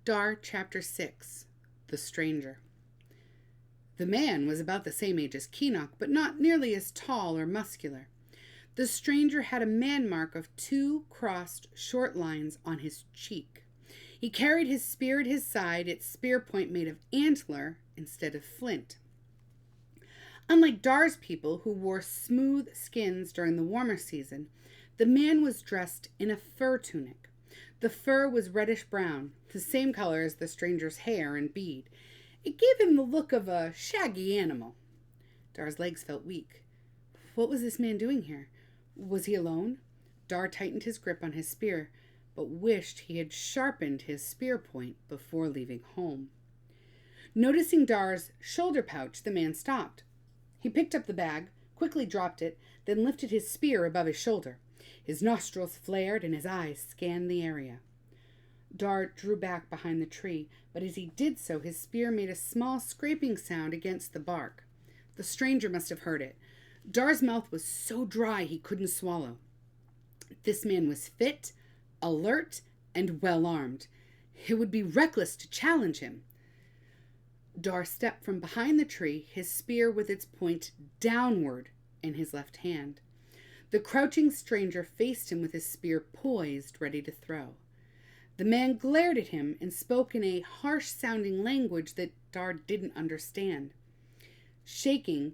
Dar, Chapter 6, The Stranger. The man was about the same age as Keenock, but not nearly as tall or muscular. The stranger had a man mark of 2 crossed short lines on his cheek. He carried his spear at his side, its spear point made of antler instead of flint. Unlike Dar's people, who wore smooth skins during the warmer season, the man was dressed in a fur tunic. The fur was reddish-brown, the same color as the stranger's hair and bead. It gave him the look of a shaggy animal. Dar's legs felt weak. What was this man doing here? Was he alone? Dar tightened his grip on his spear, but wished he had sharpened his spear point before leaving home. Noticing Dar's shoulder pouch, the man stopped. He picked up the bag, quickly dropped it, then lifted his spear above his shoulder. His nostrils flared and his eyes scanned the area. Dar drew back behind the tree, but as he did so, his spear made a small scraping sound against the bark. The stranger must have heard it. Dar's mouth was so dry he couldn't swallow. This man was fit, alert, and well-armed. It would be reckless to challenge him. Dar stepped from behind the tree, his spear with its point downward in his left hand. The crouching stranger faced him with his spear poised, ready to throw. The man glared at him and spoke in a harsh-sounding language that Dar didn't understand. Shaking,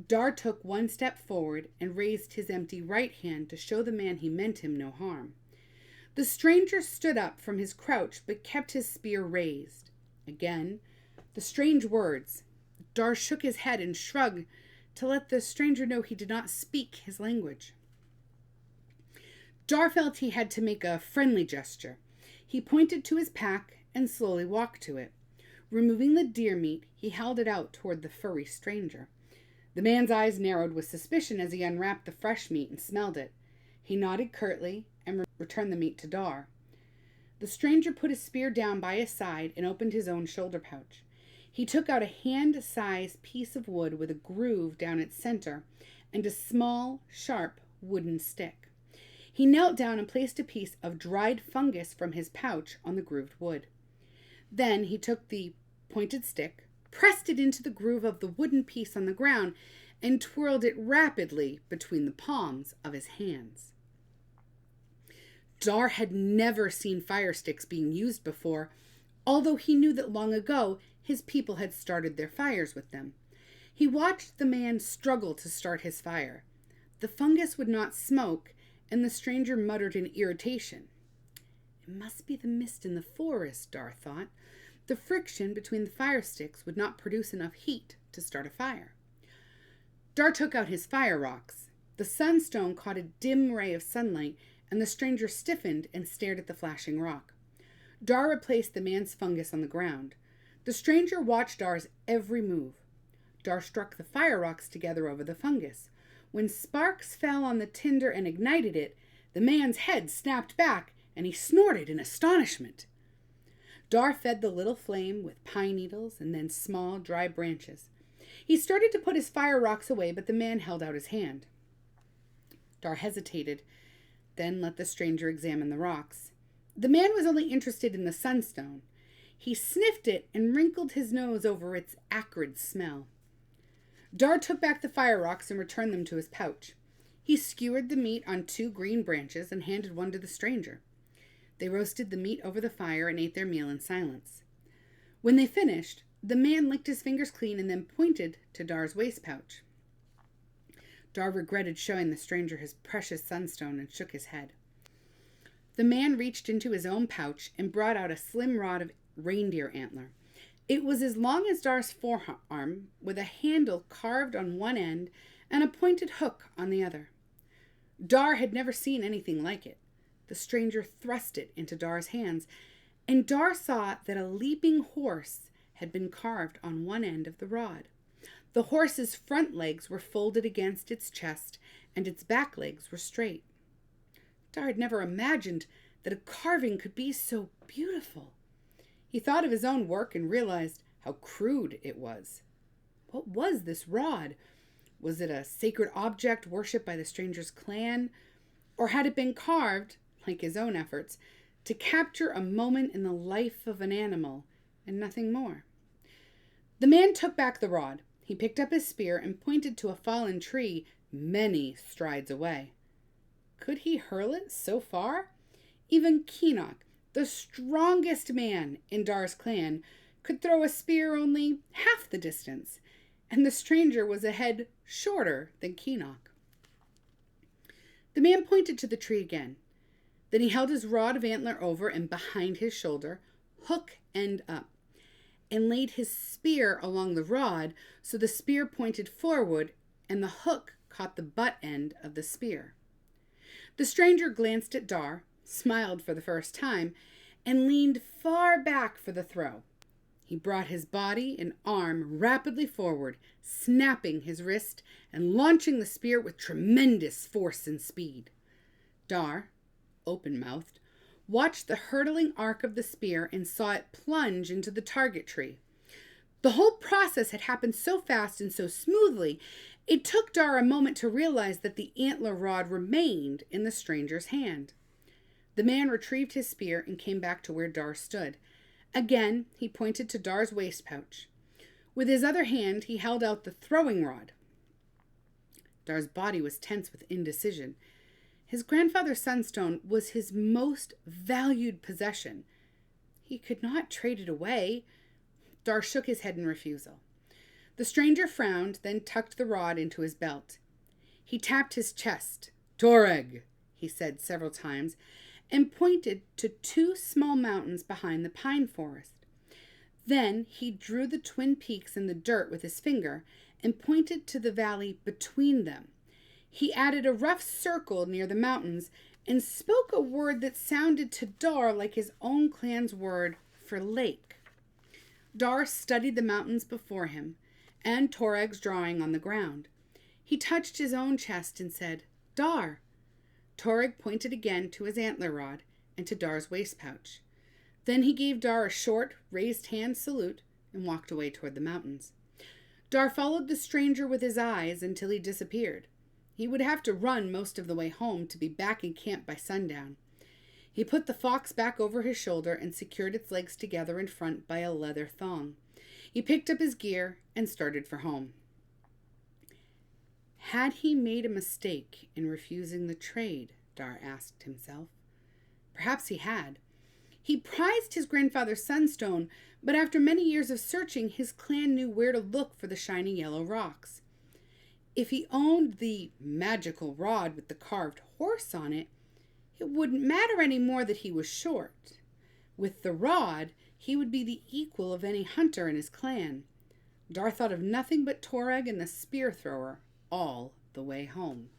Dar took 1 step forward and raised his empty right hand to show the man he meant him no harm. The stranger stood up from his crouch but kept his spear raised. Again, the strange words. Dar shook his head and shrugged to let the stranger know he did not speak his language. Dar felt he had to make a friendly gesture. He pointed to his pack and slowly walked to it. Removing the deer meat, he held it out toward the furry stranger. The man's eyes narrowed with suspicion as he unwrapped the fresh meat and smelled it. He nodded curtly and returned the meat to Dar. The stranger put his spear down by his side and opened his own shoulder pouch. He took out a hand-sized piece of wood with a groove down its center and a small, sharp wooden stick. He knelt down and placed a piece of dried fungus from his pouch on the grooved wood. Then he took the pointed stick, pressed it into the groove of the wooden piece on the ground, and twirled it rapidly between the palms of his hands. Dar had never seen fire sticks being used before, although he knew that long ago his people had started their fires with them. He watched the man struggle to start his fire. The fungus would not smoke, and the stranger muttered in irritation. It must be the mist in the forest, Dar thought. The friction between the fire sticks would not produce enough heat to start a fire. Dar took out his fire rocks. The sunstone caught a dim ray of sunlight, and the stranger stiffened and stared at the flashing rock. Dar replaced the man's fungus on the ground. The stranger watched Dar's every move. Dar struck the fire rocks together over the fungus. When sparks fell on the tinder and ignited it, the man's head snapped back, and he snorted in astonishment. Dar fed the little flame with pine needles and then small, dry branches. He started to put his fire rocks away, but the man held out his hand. Dar hesitated, then let the stranger examine the rocks. The man was only interested in the sunstone. He sniffed it and wrinkled his nose over its acrid smell. Dar took back the fire rocks and returned them to his pouch. He skewered the meat on 2 green branches and handed one to the stranger. They roasted the meat over the fire and ate their meal in silence. When they finished, the man licked his fingers clean and then pointed to Dar's waist pouch. Dar regretted showing the stranger his precious sunstone and shook his head. The man reached into his own pouch and brought out a slim rod of reindeer antler. It was as long as Dar's forearm, with a handle carved on one end and a pointed hook on the other. Dar had never seen anything like it. The stranger thrust it into Dar's hands, and Dar saw that a leaping horse had been carved on one end of the rod. The horse's front legs were folded against its chest, and its back legs were straight. Dar had never imagined that a carving could be so beautiful. He thought of his own work and realized how crude it was. What was this rod? Was it a sacred object worshipped by the stranger's clan? Or had it been carved, like his own efforts, to capture a moment in the life of an animal and nothing more. The man took back the rod. He picked up his spear and pointed to a fallen tree many strides away. Could he hurl it so far? Even Keenock, the strongest man in Dar's clan, could throw a spear only half the distance, and the stranger was a head shorter than Keenock. The man pointed to the tree again. Then he held his rod of antler over and behind his shoulder, hook end up, and laid his spear along the rod so the spear pointed forward and the hook caught the butt end of the spear. The stranger glanced at Dar, smiled for the first time, and leaned far back for the throw. He brought his body and arm rapidly forward, snapping his wrist and launching the spear with tremendous force and speed. Dar, open-mouthed, watched the hurtling arc of the spear and saw it plunge into the target tree. The whole process had happened so fast and so smoothly, it took Dar a moment to realize that the antler rod remained in the stranger's hand. The man retrieved his spear and came back to where Dar stood. Again, he pointed to Dar's waist pouch. With his other hand, he held out the throwing rod. Dar's body was tense with indecision. His grandfather's sunstone was his most valued possession. He could not trade it away. Dar shook his head in refusal. The stranger frowned, then tucked the rod into his belt. He tapped his chest. "Toreg," he said several times, and pointed to two small mountains behind the pine forest. Then he drew the twin peaks in the dirt with his finger and pointed to the valley between them. He added a rough circle near the mountains and spoke a word that sounded to Dar like his own clan's word for lake. Dar studied the mountains before him and Toreg's drawing on the ground. He touched his own chest and said, "Dar." Toreg pointed again to his antler rod and to Dar's waist pouch. Then he gave Dar a short, raised hand salute and walked away toward the mountains. Dar followed the stranger with his eyes until he disappeared. He would have to run most of the way home to be back in camp by sundown. He put the fox back over his shoulder and secured its legs together in front by a leather thong. He picked up his gear and started for home. Had he made a mistake in refusing the trade? Dar asked himself. Perhaps he had. He prized his grandfather's sunstone, but after many years of searching, his clan knew where to look for the shiny yellow rocks. If he owned the magical rod with the carved horse on it, it wouldn't matter any more that he was short. With the rod, he would be the equal of any hunter in his clan. Dar thought of nothing but Toreg and the spear thrower all the way home.